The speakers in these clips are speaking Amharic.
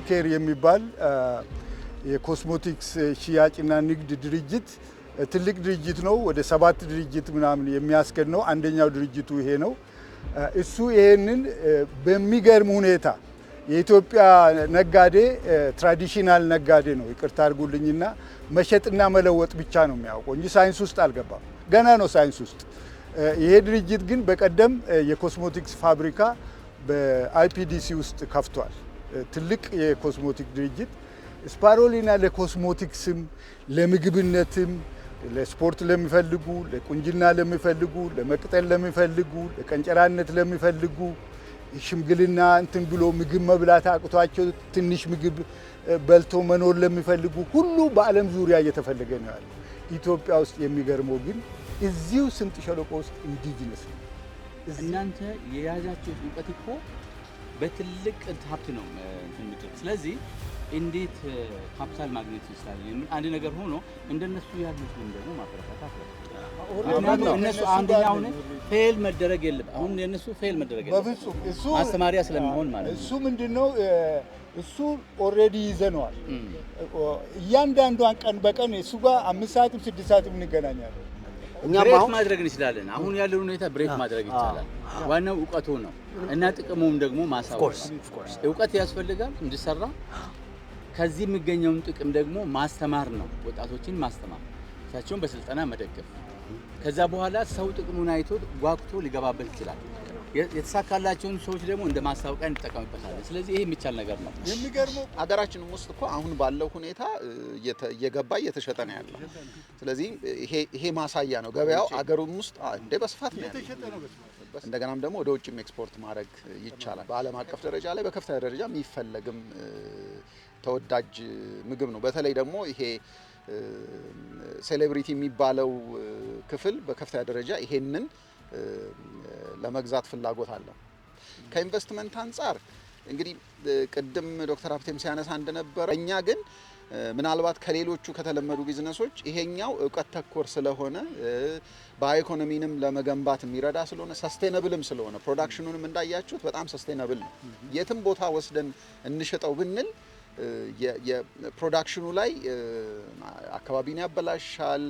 ኢቲኬር የሚባል የኮስሞቲክስ ሽያጭና ንግድ ድርጅት ትልቅ ድርጅት ነው። ወደ 7 ድርጅት ምናምን የሚያስገድ ነው። አንደኛው ድርጅቱ ይሄ ነው። እሱ ይሄንን በሚገርም ሁኔታ የኢትዮጵያ ነጋዴ ትራዲሽናል ነጋዴ ነው፣ ይቅርታ አድርጉልኝና መሸጥና መለወጥ ብቻ ነው የሚያውቀው እንጂ ሳይንስ ውስጥ አልገባም። ገና ነው ሳይንስ ውስጥ። ይሄ ድርጅት ግን በቀደም የኮስሞቲክስ ፋብሪካ በአይፒዲሲ ውስጥ ከፍቷል። ትልቅ የኮስሞቲክ ድርጅት ስፓሮሊና ለኮስሞቲክስም ለምግብነትም ለስፖርት ለሚፈልጉ ለቁንጅና ለሚፈልጉ ለመቅጠል ለሚፈልጉ ለቀንጨራነት ለሚፈልጉ ሽምግልና እንትን ብሎ ምግብ መብላት አቅቷቸው ትንሽ ምግብ በልቶ መኖር ለሚፈልጉ ሁሉ በዓለም ዙሪያ እየተፈለገ ነው ያለው። ኢትዮጵያ ውስጥ የሚገርመው ግን እዚሁ ስምጥ ሸለቆ ውስጥ ኢንዲጂነስ ነው። እናንተ የያዛችሁት እውቀት እኮ በትልቅ ሀብት ነው እንትን። ስለዚህ እንዴት ካፒታል ማግኘት ይችላል? አንድ ነገር ሆኖ እንደነሱ ያሉትን ደግሞ ማበረታታት ነው። እነሱ አንደኛውን ፌል መደረግ የለም። አሁን የነሱ ፌል መደረግ የለም። በፍጹም እሱ ማስተማሪያ ስለሚሆን ማለት ነው። እሱ ምንድነው እሱ ኦልሬዲ ይዘነዋል። እያንዳንዷን ቀን በቀን እሱ ጋር 5 ሰዓትም 6 ሰዓትም እንገናኛለን። ብሬክ ማድረግ እንችላለን። አሁን ያለው ሁኔታ ብሬክ ማድረግ ይቻላል። ዋናው እውቀቱ ነው እና ጥቅሙም ደግሞ ማሳወቅ። እውቀት ያስፈልጋል እንዲሰራ። ከዚህ የሚገኘውን ጥቅም ደግሞ ማስተማር ነው። ወጣቶችን ማስተማር፣ እሳቸውን በስልጠና መደገፍ። ከዛ በኋላ ሰው ጥቅሙን አይቶ ጓጉቶ ሊገባበት ይችላል። የተሳካላቸውን ሰዎች ደግሞ እንደ ማስታወቂያ እንጠቀምበታለን። ስለዚህ ይሄ የሚቻል ነገር ነው። የሚገርመው ሀገራችንም ውስጥ እኮ አሁን ባለው ሁኔታ እየገባ እየተሸጠ ነው ያለው። ስለዚህ ይሄ ማሳያ ነው። ገበያው አገሩም ውስጥ እንደ በስፋት ነው ያለው። እንደገናም ደግሞ ወደ ውጭም ኤክስፖርት ማድረግ ይቻላል። በዓለም አቀፍ ደረጃ ላይ በከፍተኛ ደረጃ የሚፈለግም ተወዳጅ ምግብ ነው። በተለይ ደግሞ ይሄ ሴሌብሪቲ የሚባለው ክፍል በከፍተኛ ደረጃ ይሄንን ለመግዛት ፍላጎት አለ። ከኢንቨስትመንት አንጻር እንግዲህ ቅድም ዶክተር ሀብቴም ሲያነሳ እንደነበረ እኛ ግን ምናልባት ከሌሎቹ ከተለመዱ ቢዝነሶች ይሄኛው እውቀት ተኮር ስለሆነ ባዮኢኮኖሚንም ለመገንባት የሚረዳ ስለሆነ ሰስቴናብልም ስለሆነ ፕሮዳክሽኑንም እንዳያችሁት በጣም ሰስቴናብል ነው። የትም ቦታ ወስደን እንሽጠው ብንል የፕሮዳክሽኑ ላይ አካባቢን ያበላሻል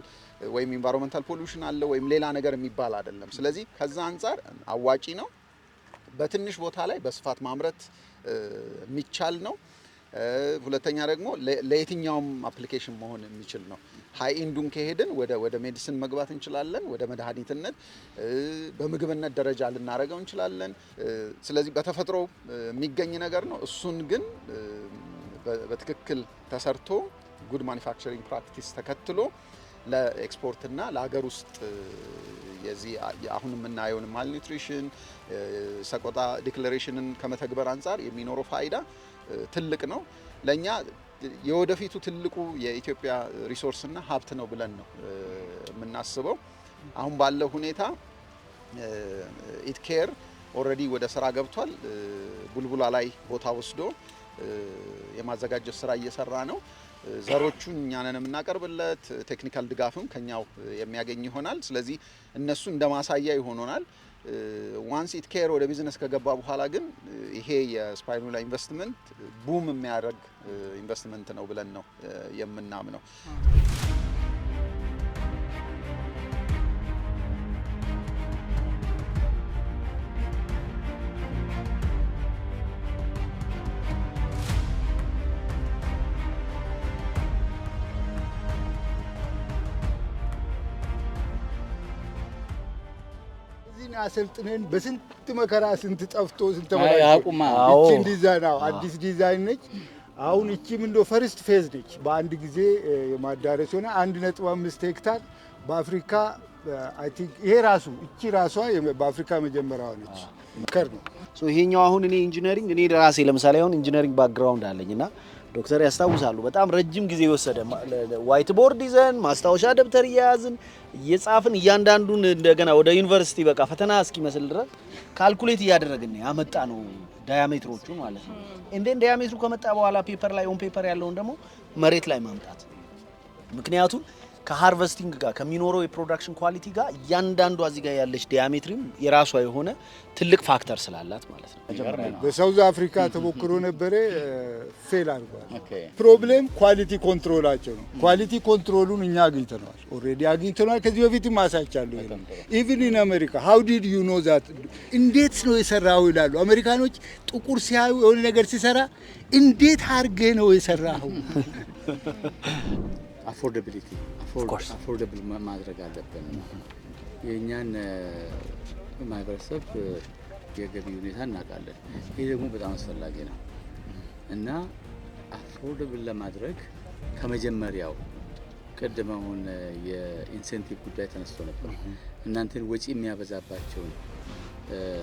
ወይም ኢንቫይሮንመንታል ፖሉሽን አለ ወይም ሌላ ነገር የሚባል አይደለም። ስለዚህ ከዛ አንፃር አዋጪ ነው። በትንሽ ቦታ ላይ በስፋት ማምረት የሚቻል ነው። ሁለተኛ ደግሞ ለየትኛውም አፕሊኬሽን መሆን የሚችል ነው። ሃይ ኢንዱን ከሄድን ወደ ሜዲሲን መግባት እንችላለን። ወደ መድኃኒትነት በምግብነት ደረጃ ልናደርገው እንችላለን። ስለዚህ በተፈጥሮ የሚገኝ ነገር ነው። እሱን ግን በትክክል ተሰርቶ ጉድ ማኒፋክቸሪንግ ፕራክቲስ ተከትሎ ለኤክስፖርትና ለሀገር ውስጥ የዚህ አሁን የምናየውን ማልኒትሪሽን ሰቆጣ ዲክለሬሽንን ከመተግበር አንጻር የሚኖረው ፋይዳ ትልቅ ነው። ለኛ የወደፊቱ ትልቁ የኢትዮጵያ ሪሶርስና ሀብት ነው ብለን ነው የምናስበው። አሁን ባለው ሁኔታ ኢትኬር ኦልሬዲ ወደ ስራ ገብቷል። ቡልቡላ ላይ ቦታ ወስዶ የማዘጋጀት ስራ እየሰራ ነው። ዘሮቹን እኛ ነን የምናቀርብለት፣ ቴክኒካል ድጋፍም ከኛው የሚያገኝ ይሆናል። ስለዚህ እነሱ እንደ ማሳያ ይሆኑናል። ዋንስ ኢትኬር ወደ ቢዝነስ ከገባ በኋላ ግን ይሄ የስፓይሩላ ኢንቨስትመንት ቡም የሚያደርግ ኢንቨስትመንት ነው ብለን ነው የምናምነው። አሰልጥነን በስንት መከራ ስንት ጠፍቶ ስንት ተመላልሶ እቺ ዲዛይን አዲስ ዲዛይን ነች። አሁን እቺም እንደ ፈርስት ፌዝ ነች። በአንድ ጊዜ የማዳረስ ሆነ 1.5 ሄክታር በአፍሪካ አይ ቲንክ ይሄ ራሱ እቺ ራሷ በአፍሪካ መጀመሪያው ነች። ምከር ነው ይሄኛው አሁን እኔ ኢንጂነሪንግ እኔ ራሴ ለምሳሌ አሁን ኢንጂነሪንግ ባክግራውንድ አለኝና ዶክተር ያስታውሳሉ በጣም ረጅም ጊዜ ወሰደ። ዋይት ቦርድ ይዘን ማስታወሻ ደብተር እያያዝን እየጻፍን እያንዳንዱን እንደገና ወደ ዩኒቨርሲቲ በቃ ፈተና እስኪመስል ድረስ ካልኩሌት እያደረግን ያመጣ ነው ዳያሜትሮቹ ማለት ነው። እንደን ዳያሜትሩ ከመጣ በኋላ ፔፐር ላይ ኦን ፔፐር ያለውን ደግሞ መሬት ላይ ማምጣት። ምክንያቱም ከሃርቨስቲንግ ጋር ከሚኖረው የፕሮዳክሽን ኳሊቲ ጋር እያንዳንዷ እዚህ ጋር ያለች ዲያሜትሪም የራሷ የሆነ ትልቅ ፋክተር ስላላት ማለት ነው። በሳውዝ አፍሪካ ተሞክሮ ነበረ፣ ፌል አድርጓል። ፕሮብሌም ኳሊቲ ኮንትሮላቸው ነው። ኳሊቲ ኮንትሮሉን እኛ አግኝተናል፣ ኦልሬዲ አግኝተናል። ከዚህ በፊትም ማሳቻለሁ። ኢቭን ኢን አሜሪካ ሃው ዲድ ዩ ኖ ዛት፣ እንዴት ነው የሰራው ይላሉ አሜሪካኖች። ጥቁር ሲያዩ የሆነ ነገር ሲሰራ እንዴት አድርገህ ነው የሰራው? አፎርደቢሊቲ አፎርደብል ማድረግ አለብን። የእኛን ማህበረሰብ የገቢ ሁኔታ እናውቃለን። ይህ ደግሞ በጣም አስፈላጊ ነው እና አፎርደብል ለማድረግ ከመጀመሪያው ቅድም አሁን የኢንሴንቲቭ ጉዳይ ተነስቶ ነበር። እናንተን ወጪ የሚያበዛባቸውን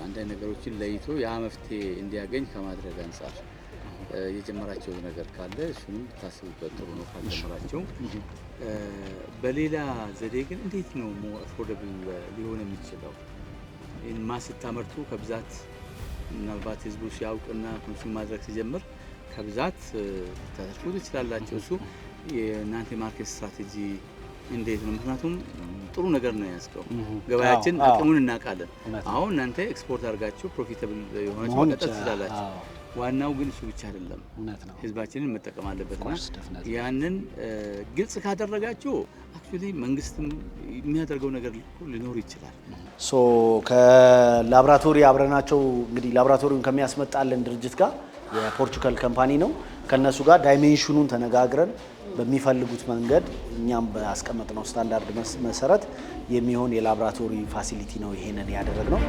አንዳንድ ነገሮችን ለይቶ ያ መፍትሄ እንዲያገኝ ከማድረግ አንጻር የጀመራቸው ነገር ካለ እሱንም ታስቡበት ጥሩ ነው ካልጀመራቸው። በሌላ ዘዴ ግን እንዴት ነው አፎርደብል ሊሆን የሚችለው? ማስታመርቱ ከብዛት ምናልባት ህዝቡ ሲያውቅና ኮንሱም ማድረግ ሲጀምር ከብዛት ታስፉ ትችላላችሁ። እሱ የእናንተ ማርኬት ስትራቴጂ እንዴት ነው? ምክንያቱም ጥሩ ነገር ነው ያስቀው ገበያችን አቅሙን እናውቃለን። አሁን እናንተ ኤክስፖርት አድርጋችሁ ፕሮፊታብል የሆነች መቀጠል ትችላላችሁ። ዋናው ግን እሱ ብቻ አይደለም፣ ህዝባችንን መጠቀም አለበትና ያንን ግልጽ ካደረጋችሁ አክቹሊ መንግስትም የሚያደርገው ነገር ሊኖር ይችላል። ሶ ከላብራቶሪ አብረናቸው እንግዲህ ላብራቶሪውን ከሚያስመጣልን ድርጅት ጋር የፖርቹጋል ካምፓኒ ነው። ከነሱ ጋር ዳይሜንሽኑን ተነጋግረን በሚፈልጉት መንገድ እኛም ባስቀመጥነው ስታንዳርድ መሰረት የሚሆን የላብራቶሪ ፋሲሊቲ ነው ይሄንን ያደረግነው።